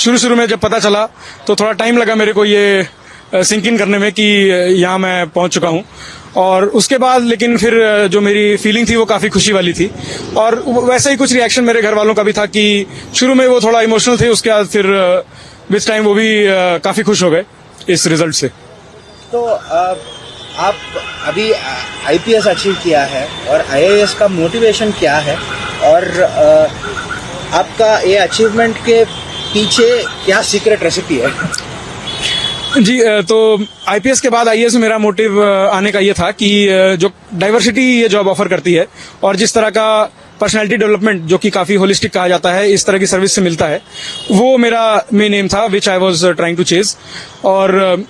शुरू शुरू में जब पता चला तो थोड़ा टाइम लगा मेरे को ये सिंक इन करने में कि यहाँ मैं पहुंच चुका हूँ। और उसके बाद लेकिन फिर जो मेरी फीलिंग थी वो काफी खुशी वाली थी, और वैसा ही कुछ रिएक्शन मेरे घर वालों का भी था कि शुरू में वो थोड़ा इमोशनल थे, उसके बाद फिर विद टाइम वो भी काफी खुश हो गए इस रिजल्ट से। तो आप अभी आईपीएस अचीव किया है और आईएएस का मोटिवेशन क्या है, और आपका ये अचीवमेंट के पीछे क्या सीक्रेट रेसिपी है? जी, तो आईपीएस के बाद आईएएस में मेरा मोटिव आने का ये था कि जो डाइवर्सिटी ये जॉब ऑफर करती है और जिस तरह का पर्सनालिटी डेवलपमेंट जो कि काफी होलिस्टिक कहा जाता है इस तरह की सर्विस से मिलता है, वो मेरा मेन एम था which I was trying to chase. और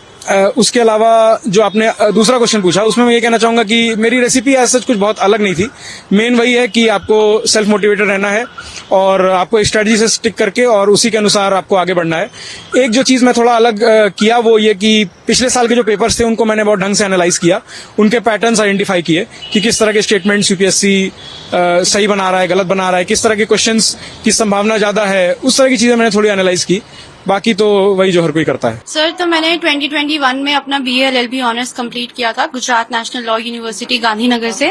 उसके अलावा जो आपने दूसरा क्वेश्चन पूछा उसमें मैं ये कहना चाहूंगा कि मेरी रेसिपी ऐसा कुछ बहुत अलग नहीं थी। मेन वही है कि आपको सेल्फ मोटिवेटेड रहना है और आपको एक स्ट्रेटजी से स्टिक करके और उसी के अनुसार आपको आगे बढ़ना है। एक जो चीज मैं थोड़ा अलग किया वो ये कि पिछले साल के जो पेपर्स थे उनको मैंने बहुत ढंग से एनालाइज किया, उनके पैटर्न्स आइडेंटिफाई किए कि किस तरह के स्टेटमेंट्स यूपीएससी सही बना रहा है, गलत बना रहा है, किस तरह के क्वेश्चंस की संभावना ज्यादा है, उस तरह की चीजें मैंने थोड़ी एनालाइज की। बाकी तो वही जो हर कोई करता है। सर, तो मैंने 2021 में अपना BA LLB ऑनर्स कंप्लीट किया था Gujarat national law university Gandhinagar से,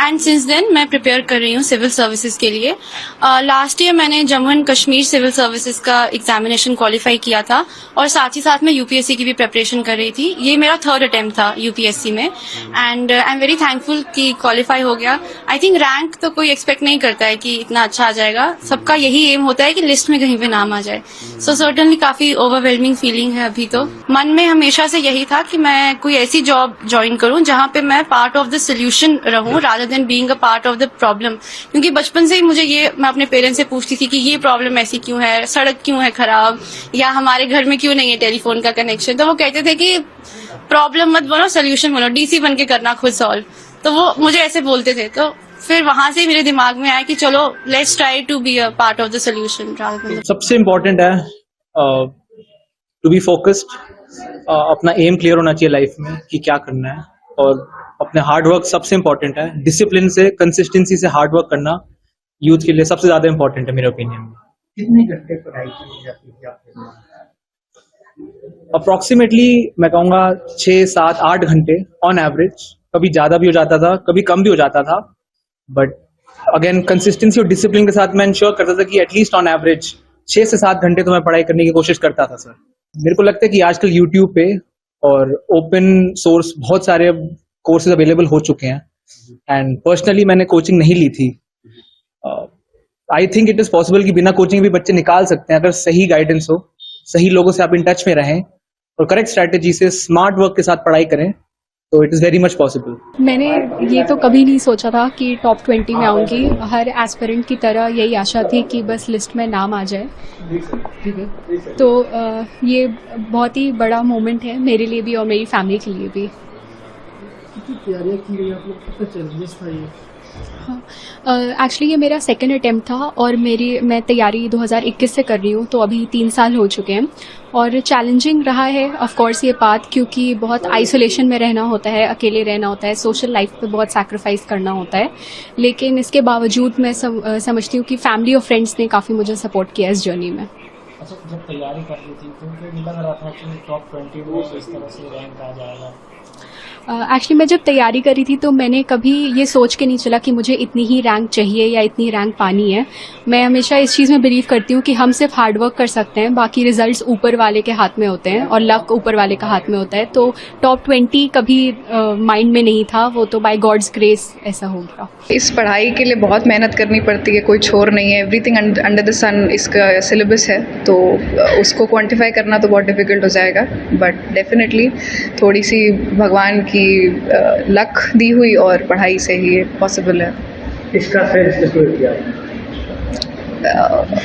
एंड सिंस देन मैं प्रिपेयर कर रही हूँ सिविल सर्विसेज के लिए। लास्ट ईयर मैंने Jammu and Kashmir civil services का एग्जामिनेशन क्वालिफाई किया था और साथ ही साथ मैं यूपीएससी की भी प्रिपरेशन कर रही थी। ये मेरा 3rd अटेम्प्ट था यूपीएससी में, and I am very thankful कि क्वालिफाई हो गया। आई थिंक रैंक तो कोई एक्सपेक्ट नहीं करता है कि इतना अच्छा आ जाएगा, सबका यही एम होता है कि लिस्ट में कहीं पे नाम आ जाए। सो सर्टनली काफी ओवरवेलमिंग फीलिंग है अभी। तो मन में हमेशा से यही था कि मैं कोई ऐसी जॉब ज्वाइन करूं जहां पे मैं पार्ट ऑफ द सोल्यूशन रहूं rather than being a part of the problem. क्योंकि बचपन से ही मुझे ये, मैं अपने पेरेंट्स से पूछती थी कि ये प्रॉब्लम ऐसी क्यों है, सड़क क्यों है खराब, या हमारे घर में क्यों नहीं है टेलीफोन का कनेक्शन। तो वो कहते थे कि प्रॉब्लम मत बनो, सोल्यूशन बनो, डीसी बन के करना खुद सॉल्व। तो वो मुझे ऐसे बोलते थे। तो फिर वहां से मेरे दिमाग में आया कि चलो let's try to be a part of the solution. सबसे इम्पोर्टेंट है टू बी फोकस्ड। अपना एम क्लियर होना चाहिए लाइफ में कि क्या करना है, और अपने हार्ड वर्क सबसे इम्पोर्टेंट है। डिसिप्लिन से, कंसिस्टेंसी से हार्ड वर्क करना यूथ के लिए सबसे ज्यादा इम्पोर्टेंट है मेरे ओपिनियन में। कितने घंटे पढ़ाई की जाती है? अप्रोक्सीमेटली मैं कहूँगा 6, 7, 8 घंटे ऑन एवरेज। कभी ज्यादा भी हो जाता था, कभी कम भी हो जाता था, बट अगेन कंसिस्टेंसी और डिसिप्लिन के साथ मैं इंश्योर करता था कि एटलीस्ट ऑन एवरेज 6 से 7 घंटे तो मैं पढ़ाई करने की कोशिश करता था सर। मेरे को लगता है कि आजकल यूट्यूब पे और ओपन सोर्स बहुत सारे कोर्सेज अवेलेबल हो चुके हैं, एंड पर्सनली मैंने कोचिंग नहीं ली थी। I think it is possible कि बिना कोचिंग भी बच्चे निकाल सकते हैं अगर सही गाइडेंस हो, सही लोगों से आप इन टच में रहें और करेक्ट स्ट्रैटेजी से स्मार्ट वर्क के साथ पढ़ाई करें, तो it is very much possible. मैंने ये तो कभी नहीं सोचा था कि टॉप 20 में आऊंगी। हर एस्पिरेंट की तरह यही आशा थी कि बस लिस्ट में नाम आ जाए। तो ये बहुत ही बड़ा मोमेंट है मेरे लिए भी और मेरी फैमिली के लिए भी। तैयारियां की गई आप लोग, कितना चैलेंजेस था ये? एक्चुअली ये मेरा 2nd अटेम्प्ट था और मैं तैयारी 2021 से कर रही हूँ, तो अभी 3 साल हो चुके हैं। और चैलेंजिंग रहा है ऑफ कोर्स ये पाथ, क्योंकि बहुत आइसोलेशन में रहना होता है, अकेले रहना होता है, सोशल लाइफ पे बहुत सैक्रिफाइस करना होता है। लेकिन इसके बावजूद मैं समझती हूँ कि फैमिली और फ्रेंड्स ने काफ़ी मुझे सपोर्ट किया इस जर्नी में। अच्छा, जब तैयारी कर रही थी तो मुझे लग रहा था कि टॉप 20 में इस तरह से रैंक आ जाएगा? एक्चुअली मैं जब तैयारी करी थी तो मैंने कभी ये सोच के नहीं चला कि मुझे इतनी ही रैंक चाहिए या इतनी रैंक पानी है। मैं हमेशा इस चीज़ में बिलीव करती हूँ कि हम सिर्फ हार्ड वर्क कर सकते हैं, बाकी रिजल्ट्स ऊपर वाले के हाथ में होते हैं और लक ऊपर वाले का हाथ में होता है। तो टॉप 20 कभी माइंड में नहीं था, वो तो बाय गॉड्स ग्रेस ऐसा हो गया। इस पढ़ाई के लिए बहुत मेहनत करनी पड़ती है, कोई छोर नहीं है। एवरीथिंग अंडर द सन इसका सिलेबस है, तो उसको क्वांटिफाई करना तो बहुत डिफिकल्ट हो जाएगा, बट डेफिनेटली थोड़ी सी भगवान की लक दी हुई और पढ़ाई से ही ये पॉसिबल है। इसका सेल्फ किया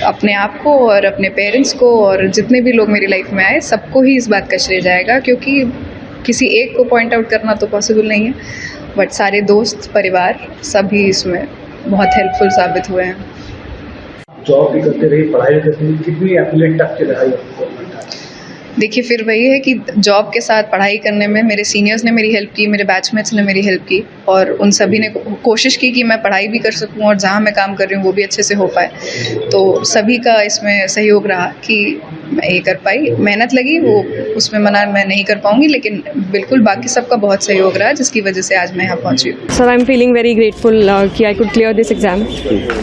अपने आप को और अपने पेरेंट्स को और जितने भी लोग मेरी लाइफ में आए सबको ही इस बात का श्रेय जाएगा, क्योंकि किसी एक को पॉइंट आउट करना तो पॉसिबल नहीं है, बट सारे दोस्त, परिवार सभी इसमें बहुत हेल्पफुल साबित हुए हैं। जॉब भी करते रही, पढ़ाई भी करते रही, कितनी एथलीट तक की रही? देखिए फिर वही है कि जॉब के साथ पढ़ाई करने में मेरे सीनियर्स ने मेरी हेल्प की, मेरे बैचमेट्स ने मेरी हेल्प की और उन सभी ने कोशिश की कि मैं पढ़ाई भी कर सकूं और जहां मैं काम कर रही हूं वो भी अच्छे से हो पाए। तो सभी का इसमें सहयोग रहा कि मैं ये कर पाई। मेहनत लगी, वो उसमें मना मैं नहीं कर पाऊंगी, लेकिन बिल्कुल बाकी सबका बहुत सहयोग रहा जिसकी वजह से आज मैं यहाँ पहुँची हूँ। Sir, I'm feeling very grateful कि I could clear this exam.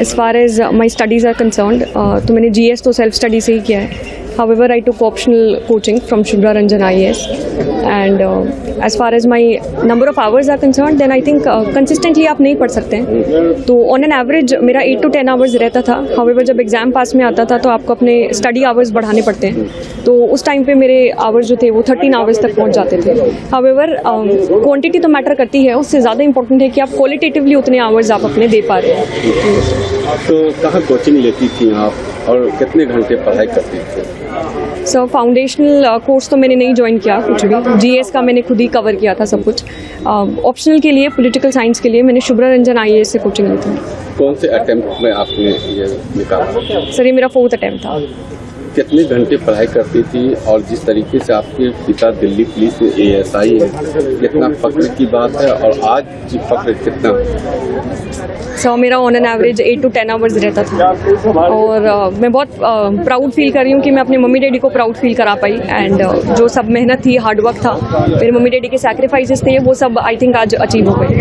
As far as my studies are concerned, तो मैंने GS तो self study से ही किया है. However, I took optional coaching from Shubhra Ranjan IAS. And as far as my number of hours are concerned, then I think consistently आप नहीं पढ़ सकते हैं. तो on an average मेरा 8 to 10 hours रहता था. However, जब एग्जाम पास में आता था तो आपको अपने स्टडी आवर्स बढ़ाने पड़ते हैं. तो उस टाइम पे मेरे आवर्स जो थे वो 13 आवर्स तक पहुंच जाते थे. However, क्वांटिटी तो मैटर करती है, उससे ज़्यादा इंपॉर्टेंट है कि आप क्वालिटेटिवली उतने आवर्स आप अपने दे पा रहे हैं. तो कहाँ कोचिंग लेती थी आप और कितने घंटे पढ़ाई करती थी? सर फाउंडेशनल कोर्स तो मैंने नहीं ज्वाइन किया कुछ भी. जीएस का मैंने खुद ही कवर किया था सब कुछ. ऑप्शनल के लिए पॉलिटिकल साइंस के लिए मैंने शुभ्रा रंजन आईएएस से कोचिंग ली थी. कौन से अटेम्प्ट में आपने ये निकाला? सर ये मेरा 4th अटेम्प्ट था. कितने घंटे पढ़ाई करती थी और जिस तरीके से आपके पिता दिल्ली पुलिस में ASI है, कितना फख्र की बात है और आज फख्र कितना? सर मेरा on an average 8 to 10 hours रहता था और मैं बहुत प्राउड फील कर रही हूँ कि मैं अपने मम्मी डैडी को प्राउड फील करा पाई. एंड जो सब मेहनत थी, हार्डवर्क था, मेरे मम्मी डैडी के सैक्रिफाइसेस थे, वो सब आई थिंक आज अचीव हो गए.